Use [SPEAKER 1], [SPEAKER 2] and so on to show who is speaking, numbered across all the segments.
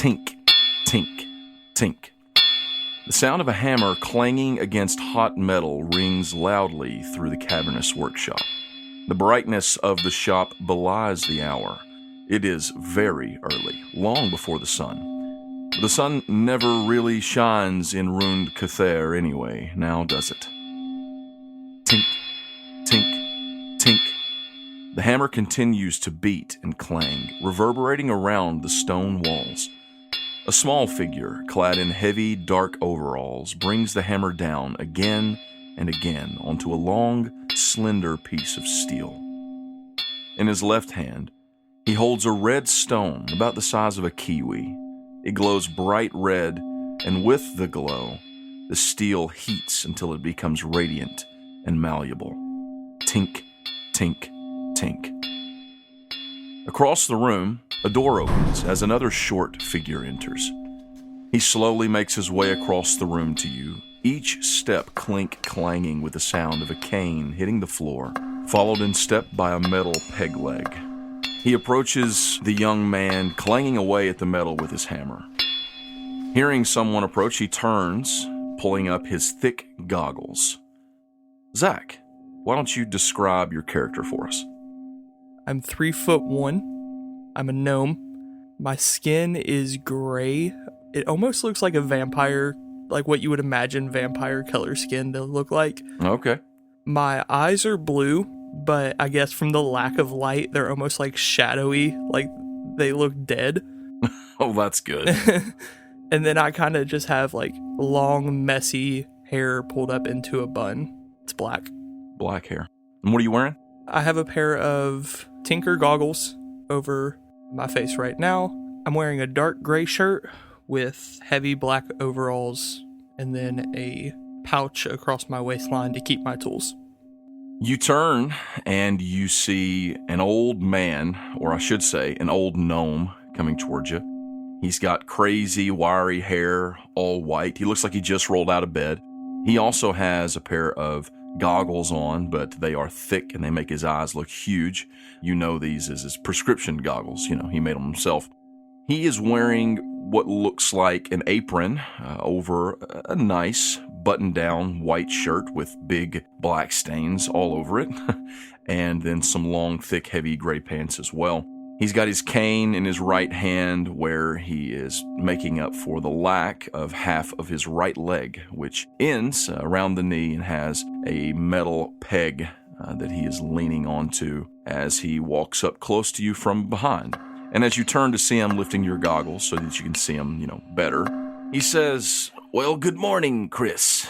[SPEAKER 1] Tink, tink, tink. The sound of a hammer clanging against hot metal rings loudly through the cavernous workshop. The brightness of the shop belies the hour. It is very early, long before the sun. The sun never really shines in ruined Cather anyway, now does it? Tink, tink, tink. The hammer continues to beat and clang, reverberating around the stone walls. A small figure, clad in heavy, dark overalls, brings the hammer down again and again onto a long, slender piece of steel. In his left hand, he holds a red stone about the size of a kiwi. It glows bright red, and with the glow, the steel heats until it becomes radiant and malleable. Tink, tink, tink. Across the room, a door opens as another short figure enters. He slowly makes his way across the room to you, each step clanging with the sound of a cane hitting the floor, followed in step by a metal peg leg. He approaches the young man, clanging away at the metal with his hammer. Hearing someone approach, he turns, pulling up his thick goggles. Zach, why don't you describe your character for us?
[SPEAKER 2] I'm 3'1". I'm a gnome. My skin is gray. It almost looks like a vampire, like what you would imagine vampire color skin to look like.
[SPEAKER 1] Okay.
[SPEAKER 2] My eyes are blue, but I guess from the lack of light, they're almost like shadowy, like they look dead.
[SPEAKER 1] Oh, that's good.
[SPEAKER 2] And then I kind of just have like long, messy hair pulled up into a bun. It's black.
[SPEAKER 1] Black hair. And what are you wearing?
[SPEAKER 2] I have a pair of Tinker goggles over my face right now. I'm wearing a dark gray shirt with heavy black overalls and then a pouch across my waistline to keep my tools.
[SPEAKER 1] You turn and you see an old man, or I should say an old gnome, coming towards you. He's got crazy, wiry hair, all white. He looks like he just rolled out of bed. He also has a pair of goggles on, but they are thick and they make his eyes look huge. You know these as his prescription goggles. You know, he made them himself. He is wearing what looks like an apron over a nice button-down white shirt with big black stains all over it, and then some long, thick, heavy gray pants as well. He's got his cane in his right hand where he is making up for the lack of half of his right leg, which ends around the knee and has a metal peg that he is leaning onto as he walks up close to you from behind. And as you turn to see him lifting your goggles so that you can see him, better, he says, "Well, good morning, Chris."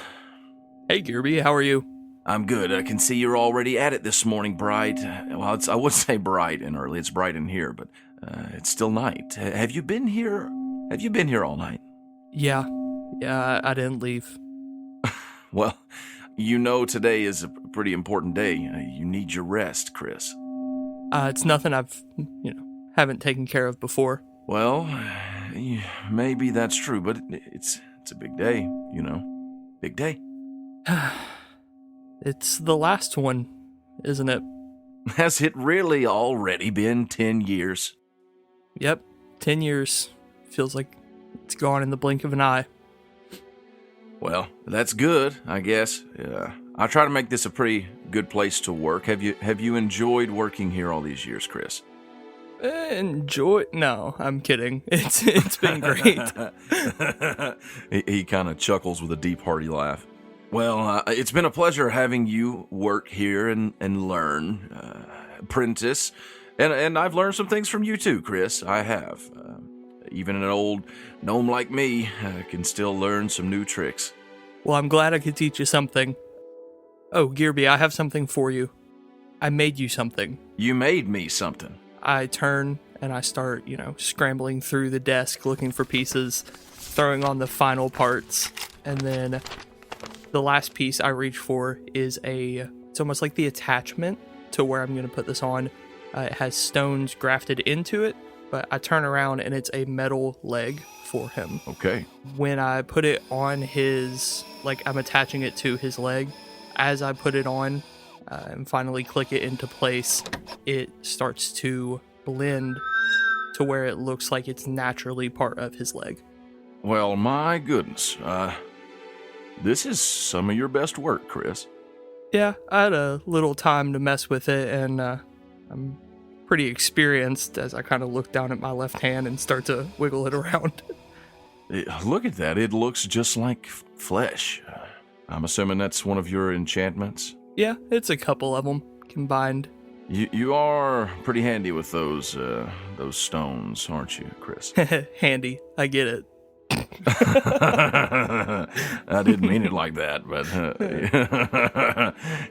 [SPEAKER 2] Hey, Gearby, how are you?
[SPEAKER 1] I'm good. I can see you're already at it this morning, bright. Well, I would say bright and early. It's bright in here, but it's still night. Have you been here? Have you been here all night?
[SPEAKER 2] Yeah, I didn't leave.
[SPEAKER 1] Well, today is a pretty important day. You need your rest, Chris.
[SPEAKER 2] It's nothing I've, haven't taken care of before.
[SPEAKER 1] Well, maybe that's true, but it's a big day, Big day.
[SPEAKER 2] It's the last one, isn't it?
[SPEAKER 1] Has it really already been 10 years?
[SPEAKER 2] Yep, 10 years. Feels like it's gone in the blink of an eye.
[SPEAKER 1] Well, that's good, I guess. I try to make this a pretty good place to work. Have you enjoyed working here all these years, Chris?
[SPEAKER 2] No, I'm kidding. It's been great.
[SPEAKER 1] He kind of chuckles with a deep, hearty laugh. Well, it's been a pleasure having you work here and learn, apprentice. And I've learned some things from you too, Chris. I have. Even an old gnome like me can still learn some new tricks.
[SPEAKER 2] Well, I'm glad I could teach you something. Oh, Gearby, I have something for you. I made you something.
[SPEAKER 1] You made me something?
[SPEAKER 2] I turn and I start, scrambling through the desk looking for pieces, throwing on the final parts, and then the last piece I reach for is it's almost like the attachment to where I'm going to put this on. It has stones grafted into it, but I turn around and it's a metal leg for him.
[SPEAKER 1] Okay.
[SPEAKER 2] When I put it on I'm attaching it to his leg, as I put it on and finally click it into place, it starts to blend to where it looks like it's naturally part of his leg.
[SPEAKER 1] Well, my goodness. This is some of your best work, Chris.
[SPEAKER 2] Yeah, I had a little time to mess with it, and I'm pretty experienced as I kind of look down at my left hand and start to wiggle it around.
[SPEAKER 1] Look at that. It looks just like flesh. I'm assuming that's one of your enchantments?
[SPEAKER 2] Yeah, it's a couple of them combined.
[SPEAKER 1] You are pretty handy with those stones, aren't you, Chris?
[SPEAKER 2] Handy, I get it.
[SPEAKER 1] I didn't mean it like that, but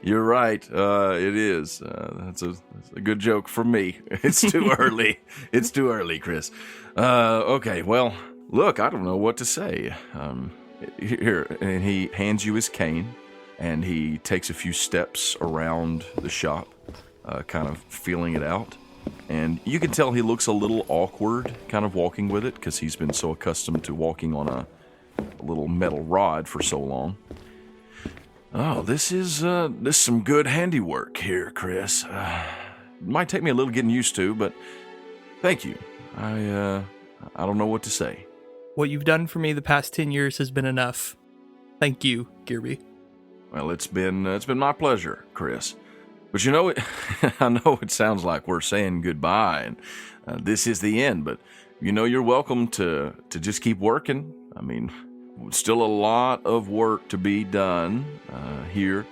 [SPEAKER 1] you're right. It is. That's a good joke for me. It's too early. It's too early, Chris. Okay, well, look, I don't know what to say. Here, and he hands you his cane, and he takes a few steps around the shop, kind of feeling it out. And you can tell he looks a little awkward kind of walking with it because he's been so accustomed to walking on a little metal rod for so long. Oh, this is some good handiwork here, Chris. It might take me a little getting used to, but thank you. I don't know what to say.
[SPEAKER 2] What you've done for me the past 10 years has been enough. Thank you, Gearby.
[SPEAKER 1] Well, it's been my pleasure, Chris. But you know, I know it sounds like we're saying goodbye and this is the end, but you know you're welcome to just keep working. I mean, still a lot of work to be done here.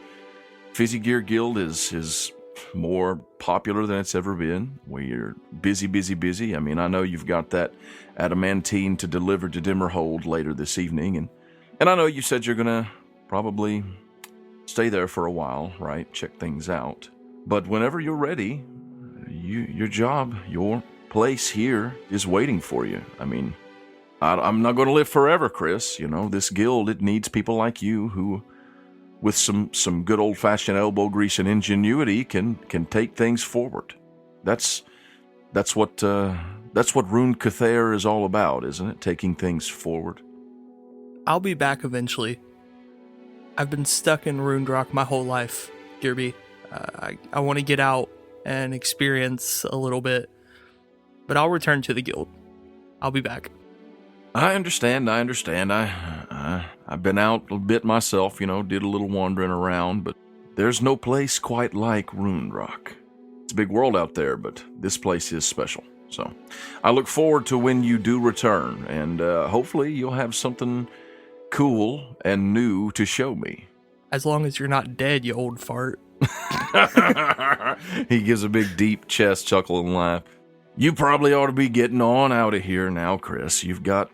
[SPEAKER 1] Fizzy Gear Guild is more popular than it's ever been. We're busy. I mean, I know you've got that adamantine to deliver to Dimmerhold later this evening, and I know you said you're gonna probably stay there for a while, right? Check things out. But whenever you're ready, your job, your place here is waiting for you. I mean, I'm not going to live forever, Chris. You know, this guild, it needs people like you who, with some good old-fashioned elbow grease and ingenuity, can take things forward. That's what Rune Cathair is all about, isn't it? Taking things forward.
[SPEAKER 2] I'll be back eventually. I've been stuck in Runedrock my whole life, Gearby. I want to get out and experience a little bit, but I'll return to the guild. I'll be back.
[SPEAKER 1] I understand. I've been out a bit myself, you know, did a little wandering around, but there's no place quite like Runedrock. It's a big world out there, but this place is special. So I look forward to when you do return, and hopefully you'll have something cool and new to show me.
[SPEAKER 2] As long as you're not dead, you old fart.
[SPEAKER 1] He gives a big, deep chest chuckle and laugh. You probably ought to be getting on out of here now, Chris. You've got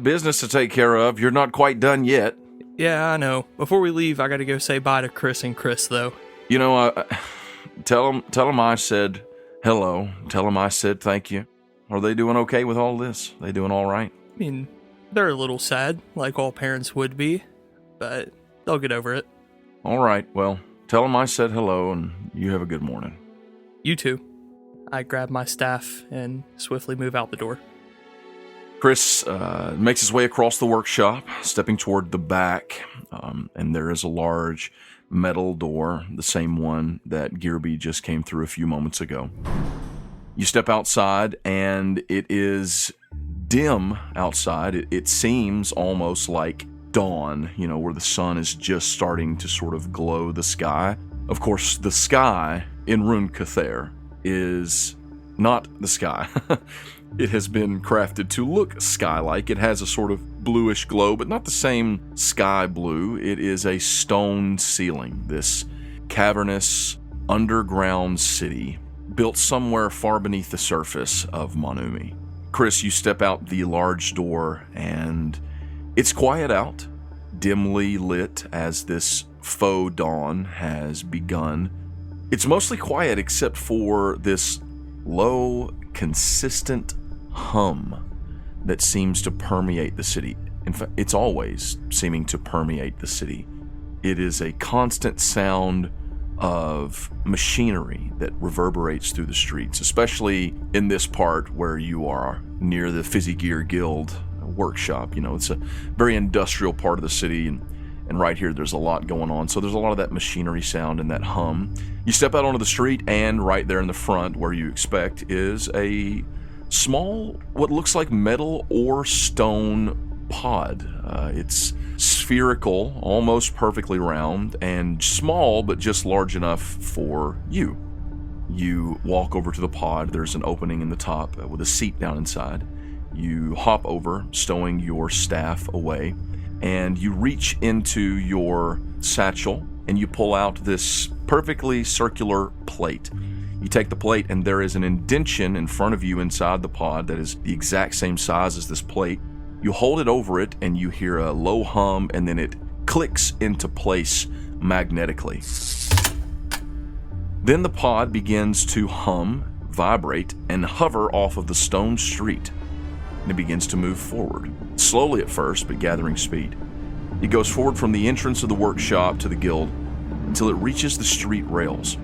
[SPEAKER 1] business to take care of. You're not quite done yet.
[SPEAKER 2] Yeah, I know. Before we leave, I gotta go say bye to Chris and Chris, though.
[SPEAKER 1] You know, tell them I said hello. Tell them I said thank you. Are they doing okay with all this? They doing all right?
[SPEAKER 2] I mean, they're a little sad, like all parents would be, but they'll get over it.
[SPEAKER 1] All right, well, tell them I said hello, and you have a good morning.
[SPEAKER 2] You too. I grab my staff and swiftly move out the door.
[SPEAKER 1] Chris makes his way across the workshop, stepping toward the back, and there is a large metal door, the same one that Gearby just came through a few moments ago. You step outside, and it is dim outside. It seems almost like dawn, you know, where the sun is just starting to sort of glow the sky. Of course, the sky in Rune Cathair is not the sky. It has been crafted to look sky-like. It has a sort of bluish glow, but not the same sky blue. It is a stone ceiling, this cavernous underground city built somewhere far beneath the surface of Manumi. Chris, you step out the large door, and it's quiet out, dimly lit as this faux dawn has begun. It's mostly quiet except for this low, consistent hum that seems to permeate the city. In fact, it's always seeming to permeate the city. It is a constant sound of machinery that reverberates through the streets, especially in this part where you are near the Fizzy Gear Guild workshop. You know, it's a very industrial part of the city, and right here there's a lot going on. So there's a lot of that machinery sound and that hum. You step out onto the street, and right there in the front, where you expect, is a small, what looks like metal or stone pod. It's spherical, almost perfectly round, and small, but just large enough for you. You walk over to the pod. There's an opening in the top with a seat down inside. You hop over, stowing your staff away, and you reach into your satchel and you pull out this perfectly circular plate. You take the plate, and there is an indention in front of you inside the pod that is the exact same size as this plate. You hold it over it, and you hear a low hum, and then it clicks into place magnetically. Then the pod begins to hum, vibrate, and hover off of the stone street. And it begins to move forward, slowly at first, but gathering speed. It goes forward from the entrance of the workshop to the guild until it reaches the street rails.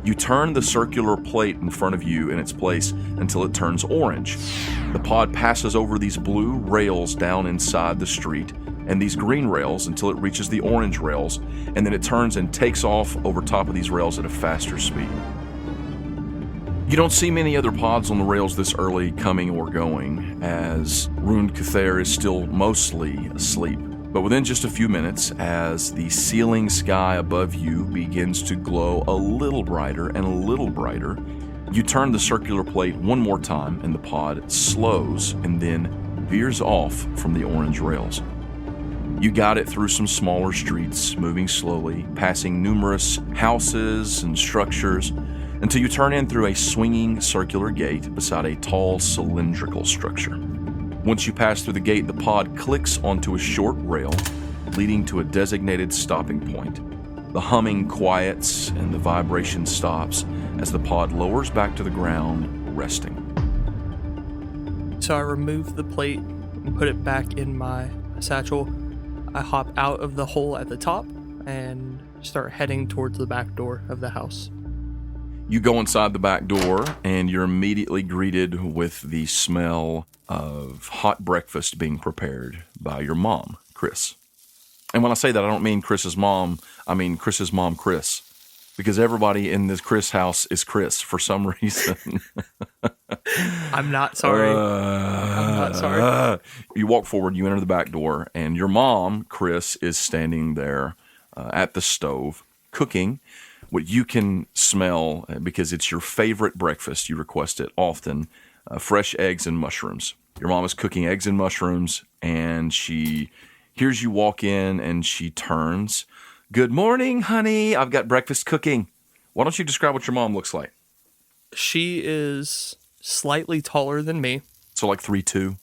[SPEAKER 1] You turn the circular plate in front of you in its place until it turns orange. The pod passes over these blue rails down inside the street and these green rails until it reaches the orange rails, and then it turns and takes off over top of these rails at a faster speed. You don't see many other pods on the rails this early coming or going, as Ruined Cuthair is still mostly asleep. But within just a few minutes, as the ceiling sky above you begins to glow a little brighter and a little brighter, you turn the circular plate one more time and the pod slows and then veers off from the orange rails. You guide it through some smaller streets, moving slowly, passing numerous houses and structures, until you turn in through a swinging circular gate beside a tall cylindrical structure. Once you pass through the gate, the pod clicks onto a short rail, leading to a designated stopping point. The humming quiets and the vibration stops as the pod lowers back to the ground, resting.
[SPEAKER 2] So I remove the plate and put it back in my satchel. I hop out of the hole at the top and start heading towards the back door of the house.
[SPEAKER 1] You go inside the back door, and you're immediately greeted with the smell of hot breakfast being prepared by your mom, Chris. And when I say that, I don't mean Chris's mom, I mean Chris's mom, Chris. Because everybody in this Chris house is Chris for some reason.
[SPEAKER 2] I'm not sorry. I'm not sorry.
[SPEAKER 1] You walk forward, you enter the back door, and your mom, Chris, is standing there at the stove, cooking what you can smell because it's your favorite breakfast. You request it often. Fresh eggs and mushrooms. Your mom is cooking eggs and mushrooms, and she hears you walk in, and she turns. Good morning, honey. I've got breakfast cooking. Why don't you describe what your mom looks like?
[SPEAKER 2] She is slightly taller than me.
[SPEAKER 1] So like 3'2"?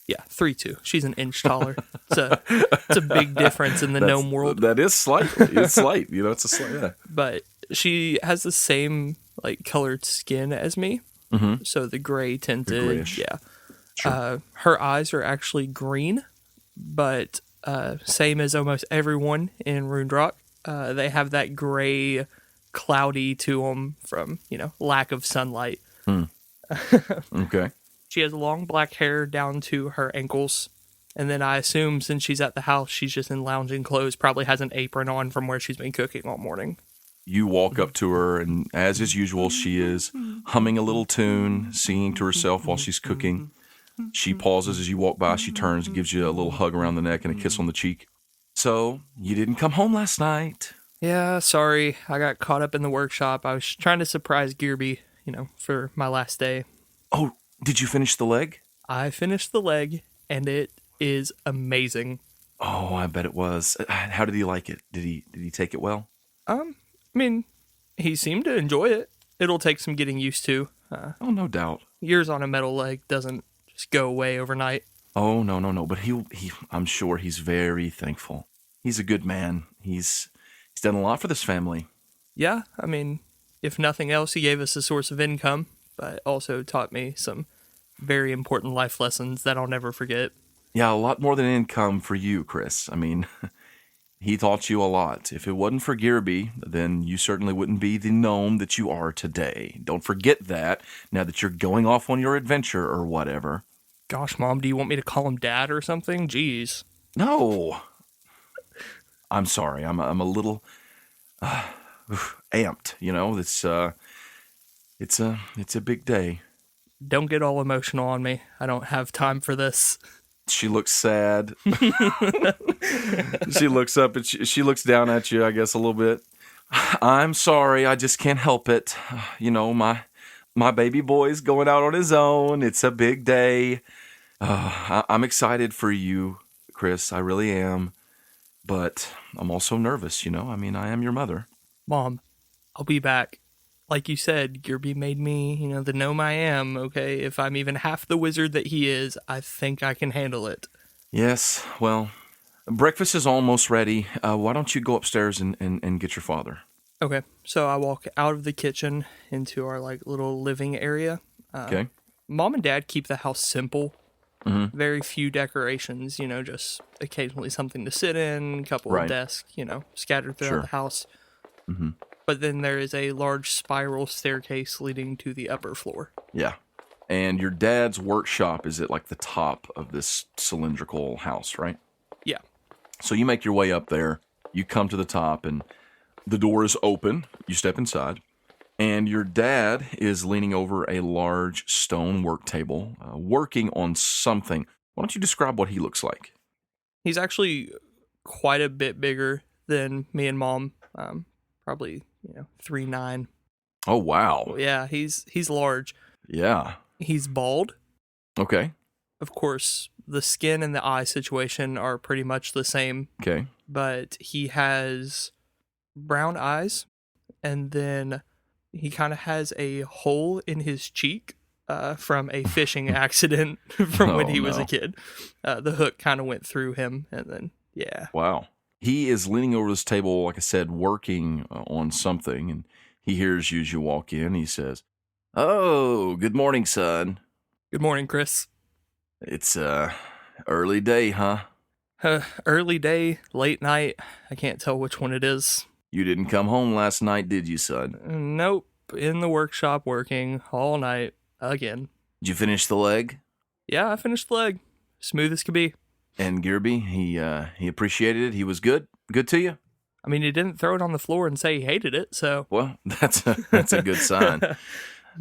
[SPEAKER 2] Yeah, 3'2". She's an inch taller. It's a big difference in the gnome world.
[SPEAKER 1] That is slight. It's slight. You know, it's a slight, yeah.
[SPEAKER 2] But she has the same like colored skin as me. Mm-hmm. So the gray tinted. The grayish. Yeah. Sure. Her eyes are actually green, but same as almost everyone in Ruined Rock. They have that gray, cloudy to them from, lack of sunlight.
[SPEAKER 1] Okay.
[SPEAKER 2] She has long black hair down to her ankles. And then I assume since she's at the house, she's just in lounging clothes, probably has an apron on from where she's been cooking all morning.
[SPEAKER 1] You walk up to her, and as is usual, she is humming a little tune, singing to herself while she's cooking. She pauses as you walk by. She turns and gives you a little hug around the neck and a kiss on the cheek. So, you didn't come home last night.
[SPEAKER 2] Yeah, sorry. I got caught up in the workshop. I was trying to surprise Gearby, for my last day.
[SPEAKER 1] Oh, did you finish the leg?
[SPEAKER 2] I finished the leg, and it is amazing.
[SPEAKER 1] Oh, I bet it was. How did he like it? Did he take it well?
[SPEAKER 2] He seemed to enjoy it. It'll take some getting used to.
[SPEAKER 1] No doubt.
[SPEAKER 2] Years on a metal leg doesn't just go away overnight.
[SPEAKER 1] Oh, no. But he I'm sure he's very thankful. He's a good man. He's done a lot for this family.
[SPEAKER 2] Yeah, if nothing else, he gave us a source of income, but also taught me some very important life lessons that I'll never forget.
[SPEAKER 1] Yeah, a lot more than income for you, Chris. He taught you a lot. If it wasn't for Gearby, then you certainly wouldn't be the gnome that you are today. Don't forget that now that you're going off on your adventure or whatever.
[SPEAKER 2] Gosh, Mom, do you want me to call him Dad or something? Jeez.
[SPEAKER 1] No. I'm sorry. I'm a little amped. It's a big day.
[SPEAKER 2] Don't get all emotional on me. I don't have time for this.
[SPEAKER 1] She looks sad. She looks up and she looks down at you, I guess, a little bit. I'm sorry, I just can't help it. You know, my baby boy's going out on his own. It's a big day. I'm excited for you, Chris. I really am. But I'm also nervous, you know? I mean, I am your mother.
[SPEAKER 2] Mom, I'll be back. Like you said, Gerby made me, the gnome I am, okay? If I'm even half the wizard that he is, I think I can handle it.
[SPEAKER 1] Yes, well, breakfast is almost ready. Why don't you go upstairs and get your father?
[SPEAKER 2] Okay, so I walk out of the kitchen into our, little living area.
[SPEAKER 1] Okay.
[SPEAKER 2] Mom and Dad keep the house simple.
[SPEAKER 1] Mm-hmm.
[SPEAKER 2] Very few decorations, just occasionally something to sit in, a couple of desks, scattered throughout the house.
[SPEAKER 1] Mm-hmm.
[SPEAKER 2] But then there is a large spiral staircase leading to the upper floor.
[SPEAKER 1] Yeah. And your dad's workshop is at the top of this cylindrical house, right?
[SPEAKER 2] Yeah.
[SPEAKER 1] So you make your way up there, you come to the top, and the door is open. You step inside, and your dad is leaning over a large stone work table, working on something. Why don't you describe what he looks like?
[SPEAKER 2] He's actually quite a bit bigger than me and Mom. Probably 3'9".
[SPEAKER 1] Oh, wow.
[SPEAKER 2] Well, yeah, he's large.
[SPEAKER 1] Yeah.
[SPEAKER 2] He's bald.
[SPEAKER 1] Okay.
[SPEAKER 2] Of course, the skin and the eye situation are pretty much the same.
[SPEAKER 1] Okay.
[SPEAKER 2] But he has brown eyes, and then he kind of has a hole in his cheek from a fishing accident from when he was a kid. The hook kind of went through him, and then, yeah.
[SPEAKER 1] Wow. He is leaning over this table, like I said, working on something, and he hears you as you walk in. He says, "Oh, good morning, son."
[SPEAKER 2] Good morning, Chris.
[SPEAKER 1] It's early day, huh?
[SPEAKER 2] Early day, late night. I can't tell which one it is.
[SPEAKER 1] You didn't come home last night, did you, son?
[SPEAKER 2] Nope. In the workshop working all night again.
[SPEAKER 1] Did you finish the leg?
[SPEAKER 2] Yeah, I finished the leg. Smooth as could be.
[SPEAKER 1] And Gerby, he appreciated it. He was good to you.
[SPEAKER 2] I mean, he didn't throw it on the floor and say he hated it. So
[SPEAKER 1] well, that's a good sign.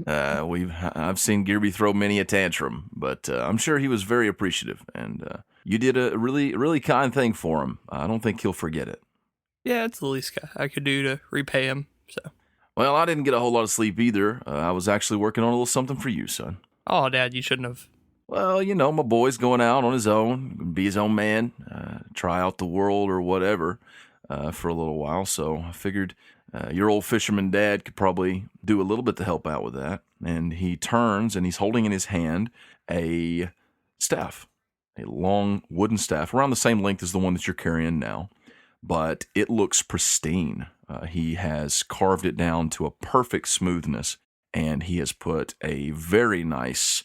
[SPEAKER 1] I've seen Gerby throw many a tantrum, but I'm sure he was very appreciative. And you did a really really kind thing for him. I don't think he'll forget it.
[SPEAKER 2] Yeah, it's the least I could do to repay him. So.
[SPEAKER 1] Well, I didn't get a whole lot of sleep either. I was actually working on a little something for you, son.
[SPEAKER 2] Oh, Dad, you shouldn't have.
[SPEAKER 1] Well, my boy's going out on his own, be his own man, try out the world or whatever for a little while. So I figured your old fisherman dad could probably do a little bit to help out with that. And he turns and he's holding in his hand a staff, a long wooden staff, around the same length as the one that you're carrying now. But it looks pristine. He has carved it down to a perfect smoothness. And he has put a very nice,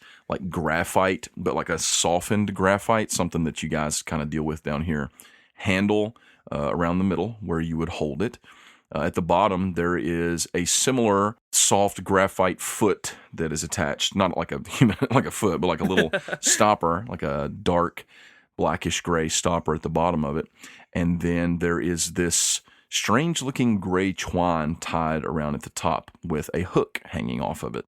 [SPEAKER 1] graphite, but a softened graphite, something that you guys kind of deal with down here, handle around the middle where you would hold it. At the bottom, there is a similar soft graphite foot that is attached, not like a foot, but like a little stopper, like a dark blackish gray stopper at the bottom of it. And then there is this strange-looking gray twine tied around at the top with a hook hanging off of it.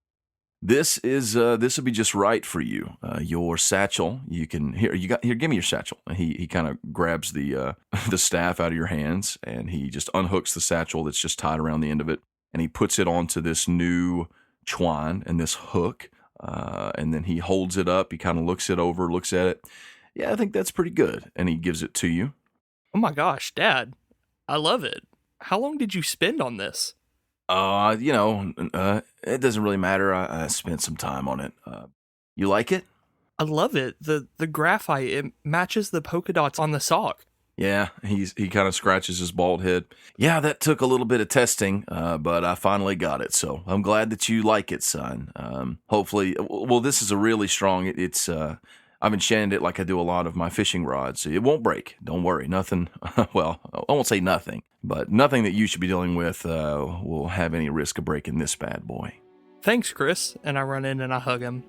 [SPEAKER 1] This will be just right for you. Your satchel, you can here. Give me your satchel. And he kind of grabs the staff out of your hands, and he just unhooks the satchel that's just tied around the end of it, and he puts it onto this new twine and this hook, and then he holds it up. He kind of looks at it. Yeah, I think that's pretty good, and he gives it to you.
[SPEAKER 2] Oh my gosh, Dad. I love it. How long did you spend on this?
[SPEAKER 1] It doesn't really matter. I spent some time on it. You like it?
[SPEAKER 2] I love it. The graphite, it matches the polka dots on the sock.
[SPEAKER 1] Yeah, he kind of scratches his bald head. Yeah, that took a little bit of testing, but I finally got it. So I'm glad that you like it, son. Hopefully, this is a really strong. I've enchanted it like I do a lot of my fishing rods. It won't break. Don't worry. Nothing. Well, I won't say nothing, but nothing that you should be dealing with will have any risk of breaking this bad boy.
[SPEAKER 2] Thanks, Chris. And I run in and I hug him.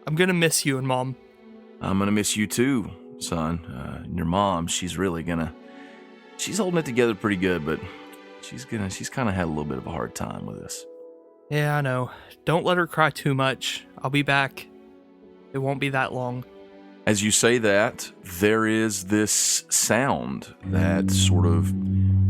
[SPEAKER 2] I'm going to miss you and Mom.
[SPEAKER 1] I'm going to miss you too, son. Your mom, she's holding it together pretty good, but she's kind of had a little bit of a hard time with this.
[SPEAKER 2] Yeah, I know. Don't let her cry too much. I'll be back. It won't be that long.
[SPEAKER 1] As you say that, there is this sound that sort of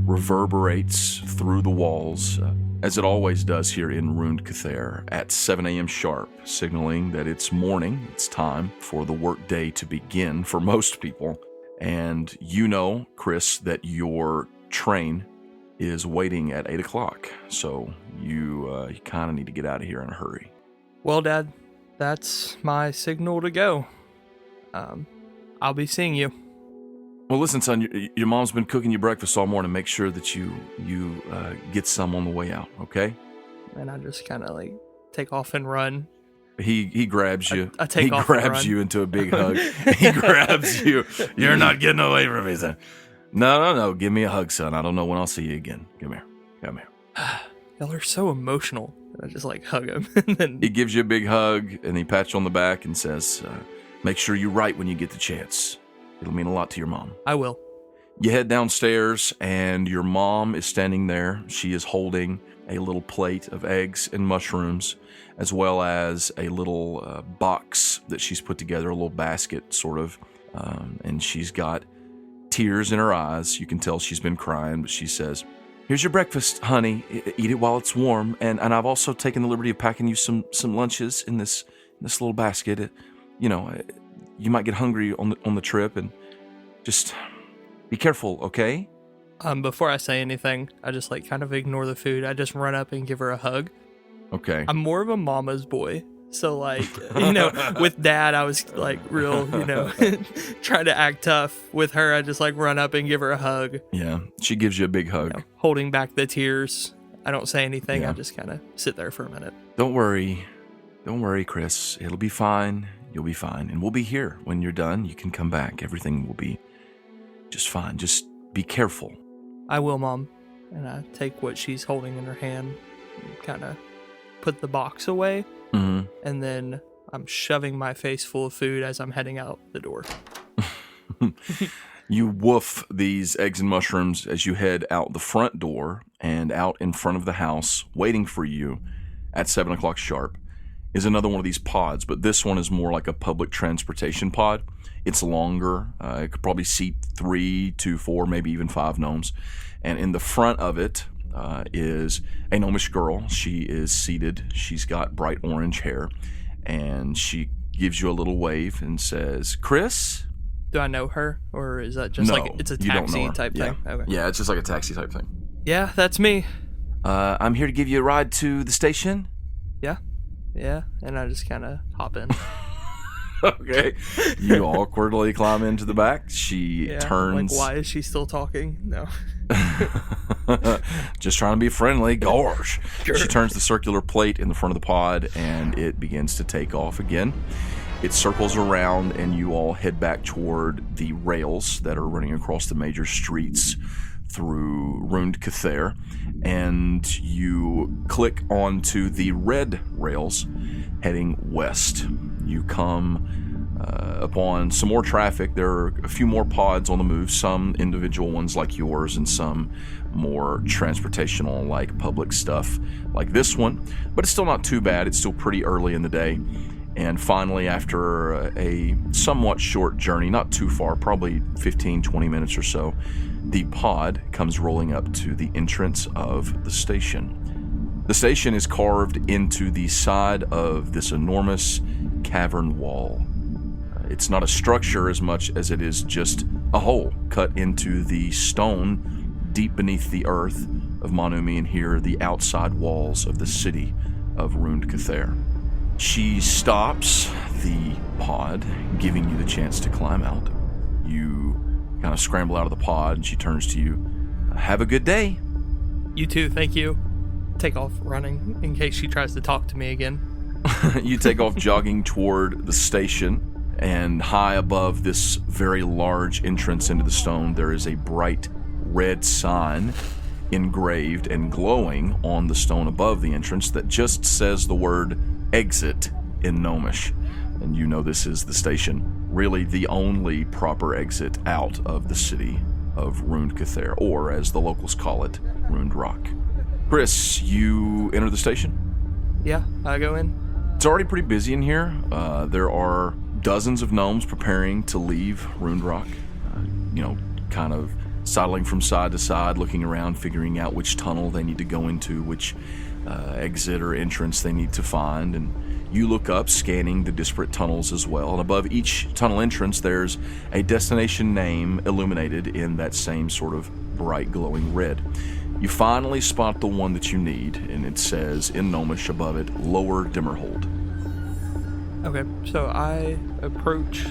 [SPEAKER 1] reverberates through the walls, as it always does here in Ruined Cather at 7 a.m. sharp, signaling that it's morning, it's time for the workday to begin for most people. And you know, Chris, that your train is waiting at 8 o'clock, so you kind of need to get out of here in a hurry.
[SPEAKER 2] Well, Dad, that's my signal to go. I'll be seeing you.
[SPEAKER 1] Well, listen, son, your mom's been cooking you breakfast all morning. Make sure that you get some on the way out, okay?
[SPEAKER 2] And I just kind of take off and run.
[SPEAKER 1] He grabs you.
[SPEAKER 2] I take off
[SPEAKER 1] He
[SPEAKER 2] and
[SPEAKER 1] grabs
[SPEAKER 2] run.
[SPEAKER 1] you into a big hug. He grabs you. You're not getting away from me, son. No. Give me a hug, son. I don't know when I'll see you again. Come here.
[SPEAKER 2] Y'all are so emotional. And I just hug him. And then
[SPEAKER 1] He gives you a big hug, and he pats you on the back and says, make sure you write when you get the chance. It'll mean a lot to your mom.
[SPEAKER 2] I will.
[SPEAKER 1] You head downstairs, and your mom is standing there. She is holding a little plate of eggs and mushrooms, as well as a little box that she's put together, a little basket, sort of. And she's got tears in her eyes. You can tell she's been crying, but she says, here's your breakfast, honey. Eat it while it's warm. And I've also taken the liberty of packing you some lunches in this little basket. You might get hungry on the trip, and just be careful, okay?
[SPEAKER 2] Before I say anything, I just kind of ignore the food. I just run up and give her a hug.
[SPEAKER 1] Okay.
[SPEAKER 2] I'm more of a mama's boy. So with Dad, I was real, trying to act tough. With her, I just run up and give her a hug.
[SPEAKER 1] Yeah, she gives you a big hug.
[SPEAKER 2] Holding back the tears. I don't say anything.
[SPEAKER 1] Yeah.
[SPEAKER 2] I just kind of sit there for a minute.
[SPEAKER 1] Don't worry, Chris. It'll be fine. You'll be fine. And we'll be here when you're done. You can come back. Everything will be just fine. Just be careful.
[SPEAKER 2] I will, Mom. And I take what she's holding in her hand and kind of put the box away.
[SPEAKER 1] Mm-hmm.
[SPEAKER 2] And then I'm shoving my face full of food as I'm heading out the door.
[SPEAKER 1] You woof these eggs and mushrooms as you head out the front door, and out in front of the house, waiting for you at 7 o'clock sharp, is another one of these pods, but this one is more like a public transportation pod. It's longer. It could probably seat 3 to 4, maybe even 5 gnomes. And in the front of it is a gnomish girl. She is seated. She's got bright orange hair, and she gives you a little wave and says, Chris?
[SPEAKER 2] Do I know her, or is that just
[SPEAKER 1] No,
[SPEAKER 2] it's a
[SPEAKER 1] you don't know
[SPEAKER 2] taxi
[SPEAKER 1] her.
[SPEAKER 2] type thing? Okay.
[SPEAKER 1] Yeah, it's just like a taxi type thing.
[SPEAKER 2] Yeah, that's me.
[SPEAKER 1] I'm here to give you a ride to the station.
[SPEAKER 2] Yeah, and I just kind of hop in.
[SPEAKER 1] Okay. You awkwardly climb into the back. She
[SPEAKER 2] Yeah,
[SPEAKER 1] turns.
[SPEAKER 2] why is she still talking? No.
[SPEAKER 1] Just trying to be friendly. Gosh.
[SPEAKER 2] Sure.
[SPEAKER 1] She turns the circular plate in the front of the pod, and it begins to take off again. It circles around, and you all head back toward the rails that are running across the major streets through Ruined Cather, and you click onto the red rails heading west. You come upon some more traffic. There are a few more pods on the move, some individual ones like yours, and some more transportational, like public stuff like this one. But it's still not too bad. It's still pretty early in the day. And finally, after a somewhat short journey, not too far, probably 15, 20 minutes or so, the pod comes rolling up to the entrance of the station. The station is carved into the side of this enormous cavern wall. It's not a structure as much as it is just a hole cut into the stone deep beneath the earth of Manumi, and here the outside walls of the city of Ruined Cather. She stops the pod, giving you the chance to climb out. You kind of scramble out of the pod, and she turns to you. Have a good day.
[SPEAKER 2] You too, thank you. Take off running in case she tries to talk to me again.
[SPEAKER 1] You take off jogging toward the station, and high above this very large entrance into the stone, there is a bright red sign engraved and glowing on the stone above the entrance that just says the word exit in Gnomish. And you know this is the station, really the only proper exit out of the city of Ruined Cather, or as the locals call it, Ruined Rock. Chris, you enter the station?
[SPEAKER 2] Yeah, I go in.
[SPEAKER 1] It's already pretty busy in here. There are dozens of gnomes preparing to leave Ruined Rock. Kind of sidling from side to side, looking around, figuring out which tunnel they need to go into, which exit or entrance they need to find. And you look up, scanning the disparate tunnels as well. And above each tunnel entrance, there's a destination name illuminated in that same sort of bright glowing red. You finally spot the one that you need, and it says in Gnomish above it, Lower Dimmerhold.
[SPEAKER 2] Okay, so I approach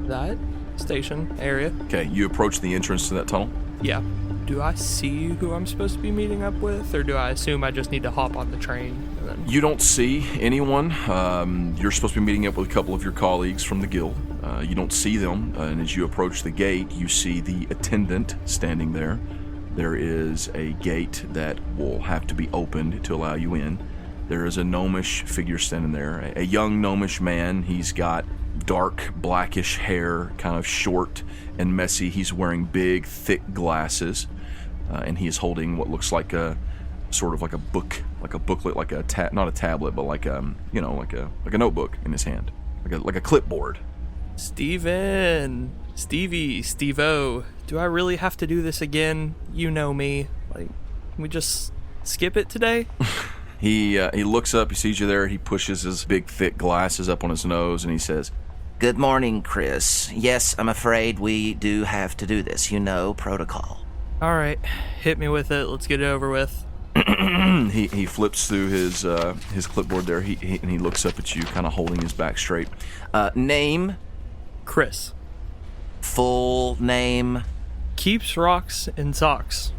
[SPEAKER 2] that station area.
[SPEAKER 1] Okay, you approach the entrance to that tunnel?
[SPEAKER 2] Yeah. Do I see who I'm supposed to be meeting up with, or do I assume I just need to hop on the train? And then...
[SPEAKER 1] You don't see anyone. You're supposed to be meeting up with a couple of your colleagues from the guild. You don't see them, and as you approach the gate, you see the attendant standing there. There is a gate that will have to be opened to allow you in. There is a gnomish figure standing there, a young gnomish man. He's got dark blackish hair, kind of short and messy. He's wearing big, thick glasses, and he is holding what looks like a sort of like a book, like a booklet, like a not a tablet, but like a notebook in his hand, like a clipboard.
[SPEAKER 2] Steven, Stevie, Steve-O, do I really have to do this again? You know me. Like, can we just skip it today?
[SPEAKER 1] He looks up, he sees you there, he pushes his big, thick glasses up on his nose, and he says,
[SPEAKER 3] Good morning, Chris. Yes, I'm afraid we do have to do this. You know, protocol.
[SPEAKER 2] All right, hit me with it. Let's get it over with.
[SPEAKER 1] He flips through his clipboard there, and he looks up at you, kind of holding his back straight.
[SPEAKER 3] Name?
[SPEAKER 2] Chris.
[SPEAKER 3] Full name?
[SPEAKER 2] Keeps rocks in socks.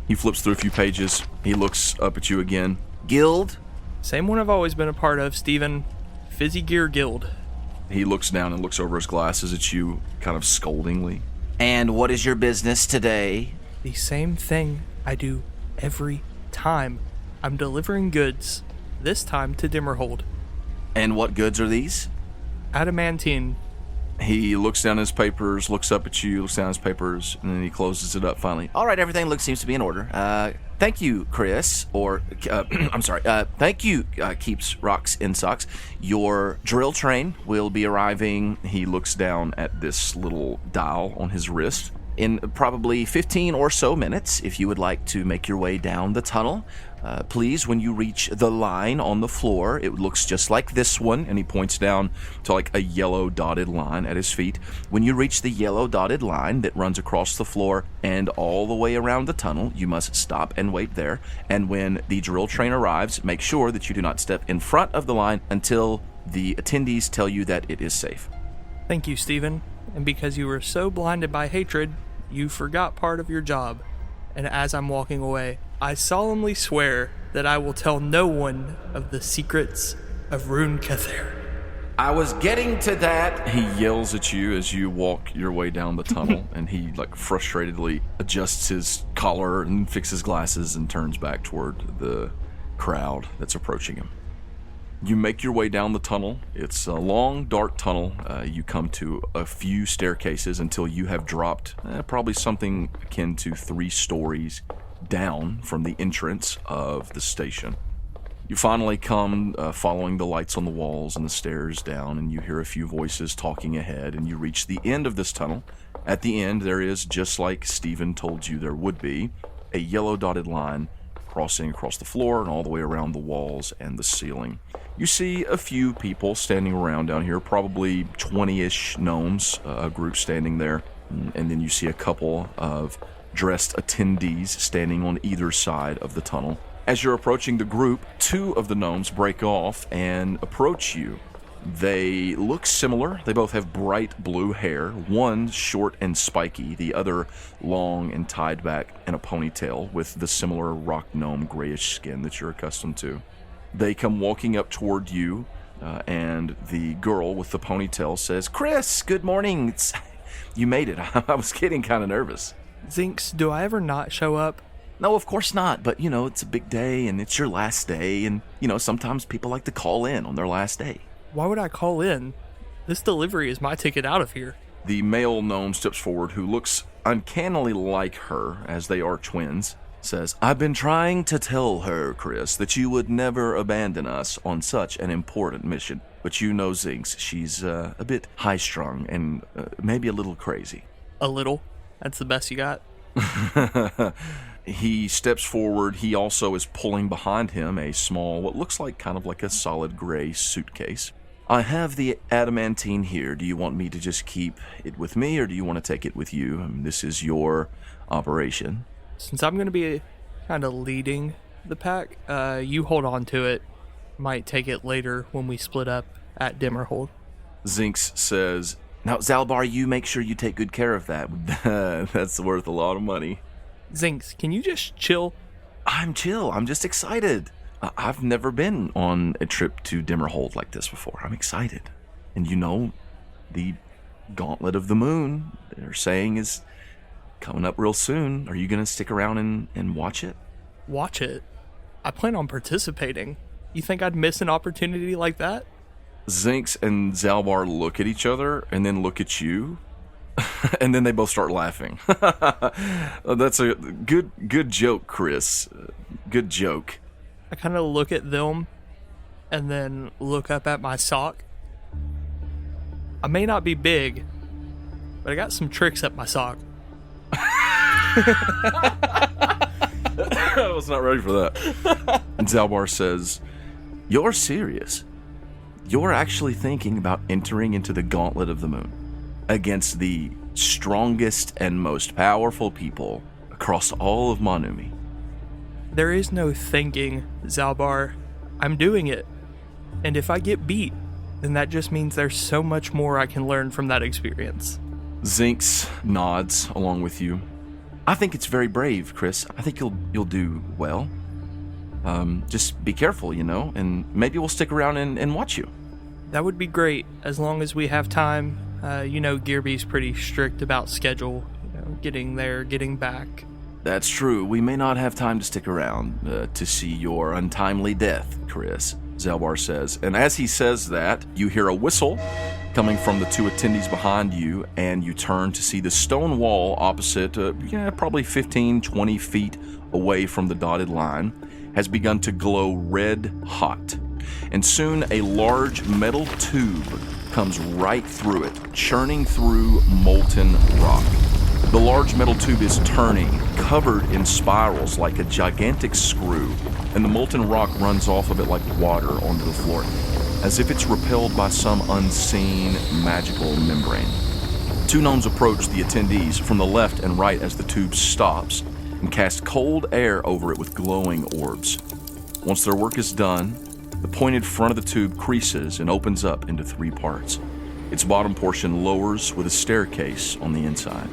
[SPEAKER 1] He flips through a few pages. He looks up at you again.
[SPEAKER 3] Guild?
[SPEAKER 2] Same one I've always been a part of, Steven. Fizzy Gear Guild.
[SPEAKER 1] He looks down and looks over his glasses at you, kind of scoldingly.
[SPEAKER 3] And what is your business today?
[SPEAKER 2] The same thing I do every time. I'm delivering goods, this time to Dimmerhold.
[SPEAKER 3] And what goods are these?
[SPEAKER 2] Adamantine.
[SPEAKER 1] He looks down at his papers, looks up at you, looks down at his papers, and then he closes it up finally.
[SPEAKER 3] All right, everything seems to be in order. Thank you, Chris, thank you, Keeps Rocks in Socks. Your drill train will be arriving, he looks down at this little dial on his wrist, in probably 15 or so minutes. If you would like to make your way down the tunnel, please, when you reach the line on the floor, it looks just like this one, and he points down to like a yellow dotted line at his feet. When you reach the yellow dotted line that runs across the floor and all the way around the tunnel, you must stop and wait there. And when the drill train arrives, make sure that you do not step in front of the line until the attendees tell you that it is safe.
[SPEAKER 2] Thank you, Steven. And because you were so blinded by hatred, you forgot part of your job. And as I'm walking away, I solemnly swear that I will tell no one of the secrets of Rune Cather.
[SPEAKER 1] I was getting to that. He yells at you as you walk your way down the tunnel, and he frustratedly adjusts his collar and fixes glasses and turns back toward the crowd that's approaching him. You make your way down the tunnel. It's a long, dark tunnel. You come to a few staircases until you have dropped probably something akin to 3 stories down from the entrance of the station. You finally come following the lights on the walls and the stairs down, and you hear a few voices talking ahead, and you reach the end of this tunnel. At the end, there is, just like Steven told you there would be, a yellow dotted line crossing across the floor and all the way around the walls and the ceiling. You see a few people standing around down here, probably 20-ish gnomes, a group standing there, and then you see a couple of dressed attendees standing on either side of the tunnel. As you're approaching the group, 2 of the gnomes break off and approach you. They look similar. They both have bright blue hair, one short and spiky, the other long and tied back in a ponytail with the similar rock gnome grayish skin that you're accustomed to. They come walking up toward you, and the girl with the ponytail says, Chris, good morning. You made it. I was getting kind of nervous.
[SPEAKER 2] Zinx, do I ever not show up?
[SPEAKER 3] No, of course not, but, it's a big day, and it's your last day, and, sometimes people like to call in on their last day.
[SPEAKER 2] Why would I call in? This delivery is my ticket out of here.
[SPEAKER 1] The male gnome steps forward, who looks uncannily like her, as they are twins. says, I've been trying to tell her, Chris, that you would never abandon us on such an important mission. But you know Zinx, she's a bit high-strung and maybe a little crazy.
[SPEAKER 2] A little? That's the best you got?
[SPEAKER 1] He steps forward. He also is pulling behind him a small, what looks like kind of like a solid gray suitcase. I have the adamantine here. Do you want me to just keep it with me, or do you want to take it with you? I mean, this is your operation.
[SPEAKER 2] Since I'm going to be kind of leading the pack, you hold on to it. Might take it later when we split up at Dimmerhold.
[SPEAKER 1] Zinx says, now, Zalbar, you make sure you take good care of that. That's worth a lot of money.
[SPEAKER 2] Zinx, can you just chill?
[SPEAKER 1] I'm chill. I'm just excited. I've never been on a trip to Dimmerhold like this before. I'm excited. And you know, the Gauntlet of the Moon, they're saying, is coming up real soon. Are you going to stick around and watch it?
[SPEAKER 2] Watch it? I plan on participating. You think I'd miss an opportunity like that?
[SPEAKER 1] Zinx and Zalbar look at each other and then look at you. And then they both start laughing. That's a good joke, Chris. Good joke.
[SPEAKER 2] I kind of look at them and then look up at my sock. I may not be big, but I got some tricks up my sock.
[SPEAKER 1] I was not ready for that. And Zalbar says, you're serious? You're actually thinking about entering into the Gauntlet of the Moon against the strongest and most powerful people across all of Manumi?
[SPEAKER 2] There is no thinking, Zalbar. I'm doing it. And if I get beat, then that just means there's so much more I can learn from that experience.
[SPEAKER 1] Zinx nods along with you. I think it's very brave, Chris. I think you'll do well. Just be careful, and maybe we'll stick around and watch you.
[SPEAKER 2] That would be great, as long as we have time. Gearby's pretty strict about schedule, getting there, getting back.
[SPEAKER 1] That's true. We may not have time to stick around to see your untimely death, Chris, Zalbar says. And as he says that, you hear a whistle coming from the two attendees behind you, and you turn to see the stone wall opposite, probably 15, 20 feet away from the dotted line, has begun to glow red hot. And soon a large metal tube comes right through it, churning through molten rock. The large metal tube is turning, covered in spirals like a gigantic screw, and the molten rock runs off of it like water onto the floor, as if it's repelled by some unseen magical membrane. Two gnomes approach the attendees from the left and right as the tube stops and cast cold air over it with glowing orbs. Once their work is done, the pointed front of the tube creases and opens up into three parts. Its bottom portion lowers with a staircase on the inside.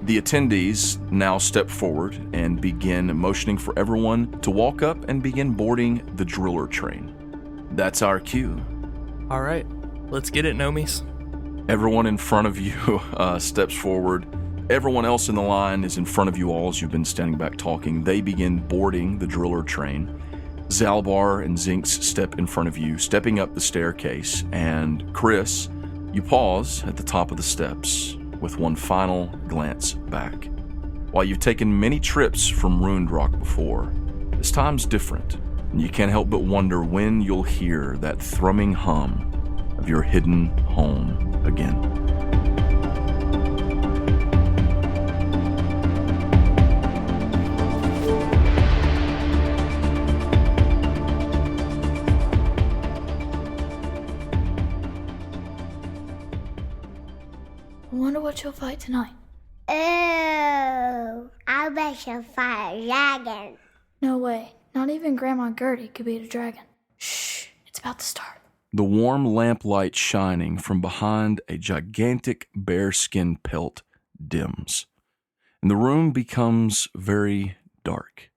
[SPEAKER 1] The attendees now step forward and begin motioning for everyone to walk up and begin boarding the driller train. That's our cue.
[SPEAKER 2] All right, let's get it, Nomies.
[SPEAKER 1] Everyone in front of you steps forward. Everyone else in the line is in front of you all as you've been standing back talking. They begin boarding the driller train. Zalbar and Zinx step in front of you, stepping up the staircase, and Chris, you pause at the top of the steps with one final glance back. While you've taken many trips from Ruined Rock before, this time's different, and you can't help but wonder when you'll hear that thrumming hum of your hidden home again.
[SPEAKER 4] I wonder what you'll fight tonight.
[SPEAKER 5] Oh, I bet she'll fight a dragon.
[SPEAKER 4] No way. Not even Grandma Gertie could beat a dragon. Shh, it's about to start.
[SPEAKER 1] The warm lamplight shining from behind a gigantic bearskin pelt dims, and the room becomes very dark.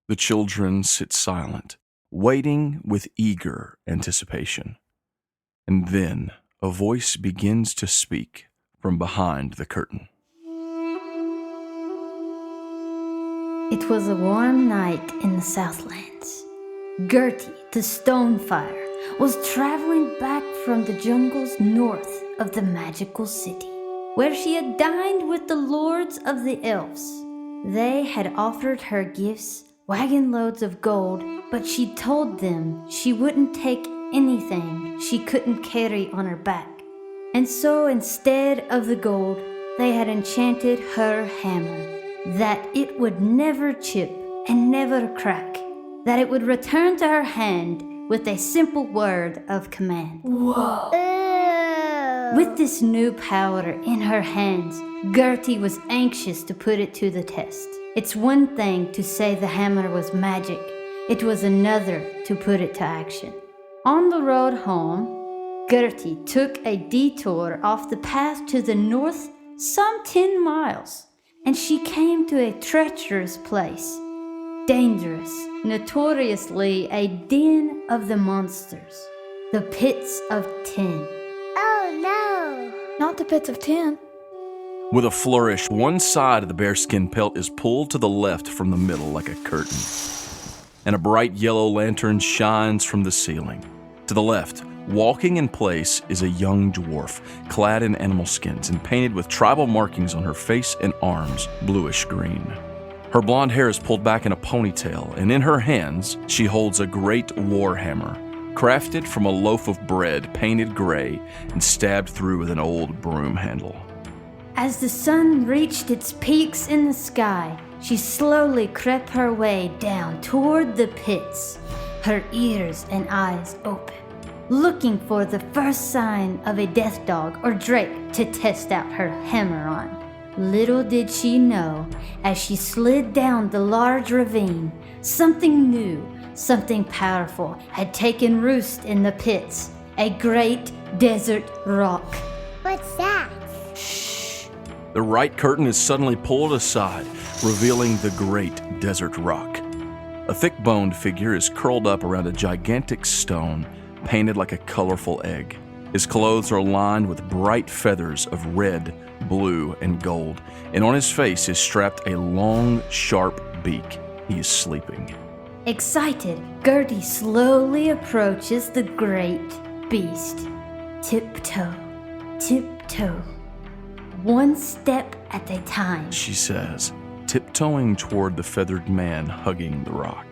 [SPEAKER 1] The children sit silent, waiting with eager anticipation. And then a voice begins to speak from behind the curtain.
[SPEAKER 6] It was a warm night in the Southlands. Gertie, the Stonefire, was traveling back from the jungles north of the magical city, where she had dined with the lords of the elves. They had offered her gifts, wagon loads of gold, but she told them she wouldn't take anything she couldn't carry on her back. And so instead of the gold, they had enchanted her hammer, that it would never chip and never crack, that it would return to her hand with a simple word of command.
[SPEAKER 4] Whoa.
[SPEAKER 6] With this new power in her hands, Gertie was anxious to put it to the test. It's one thing to say the hammer was magic. It was another to put it to action. On the road home, Gertie took a detour off the path to the north some 10 miles, and she came to a treacherous place. Dangerous, notoriously a den of the monsters. The Pits of 10.
[SPEAKER 5] Oh no!
[SPEAKER 4] Not the pits of 10.
[SPEAKER 1] With a flourish, one side of the bearskin pelt is pulled to the left from the middle like a curtain, and a bright yellow lantern shines from the ceiling. To the left, walking in place, is a young dwarf, clad in animal skins and painted with tribal markings on her face and arms, bluish-green. Her blonde hair is pulled back in a ponytail, and in her hands, she holds a great war hammer, crafted from a loaf of bread painted gray and stabbed through with an old broom handle.
[SPEAKER 6] As the sun reached its peaks in the sky, she slowly crept her way down toward the pits, her ears and eyes open, looking for the first sign of a death dog or drake to test out her hammer on. Little did she know, as she slid down the large ravine, something new, something powerful had taken roost in the pits, a great desert rock.
[SPEAKER 5] What's that?
[SPEAKER 1] The right curtain is suddenly pulled aside, revealing the great desert rock. A thick-boned figure is curled up around a gigantic stone, painted like a colorful egg. His clothes are lined with bright feathers of red, blue, and gold, and on his face is strapped a long, sharp beak. He is sleeping.
[SPEAKER 6] Excited, Gertie slowly approaches the great beast. Tiptoe, tiptoe, one step at a time.
[SPEAKER 1] She says, tiptoeing toward the feathered man hugging the rock.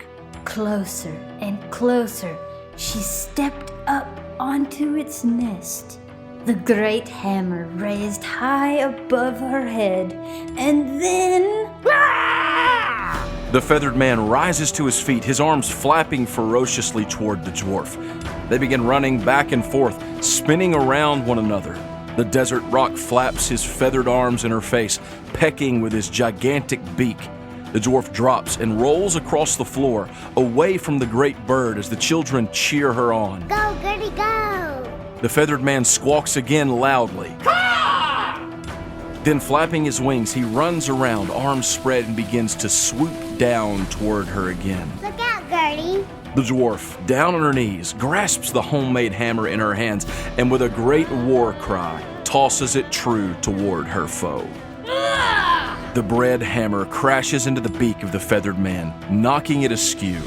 [SPEAKER 6] Closer and closer, she stepped up onto its nest. The great hammer raised high above her head, and then...
[SPEAKER 1] The feathered man rises to his feet, his arms flapping ferociously toward the dwarf. They begin running back and forth, spinning around one another. The desert rock flaps his feathered arms in her face, pecking with his gigantic beak. The dwarf drops and rolls across the floor, away from the great bird as the children cheer her on.
[SPEAKER 5] Go, Gertie, go!
[SPEAKER 1] The feathered man squawks again loudly. Then, flapping his wings, he runs around, arms spread, and begins to swoop down toward her again.
[SPEAKER 5] Look out, Gertie!
[SPEAKER 1] The dwarf, down on her knees, grasps the homemade hammer in her hands, and with a great war cry, tosses it true toward her foe. The bread hammer crashes into the beak of the feathered man, knocking it askew.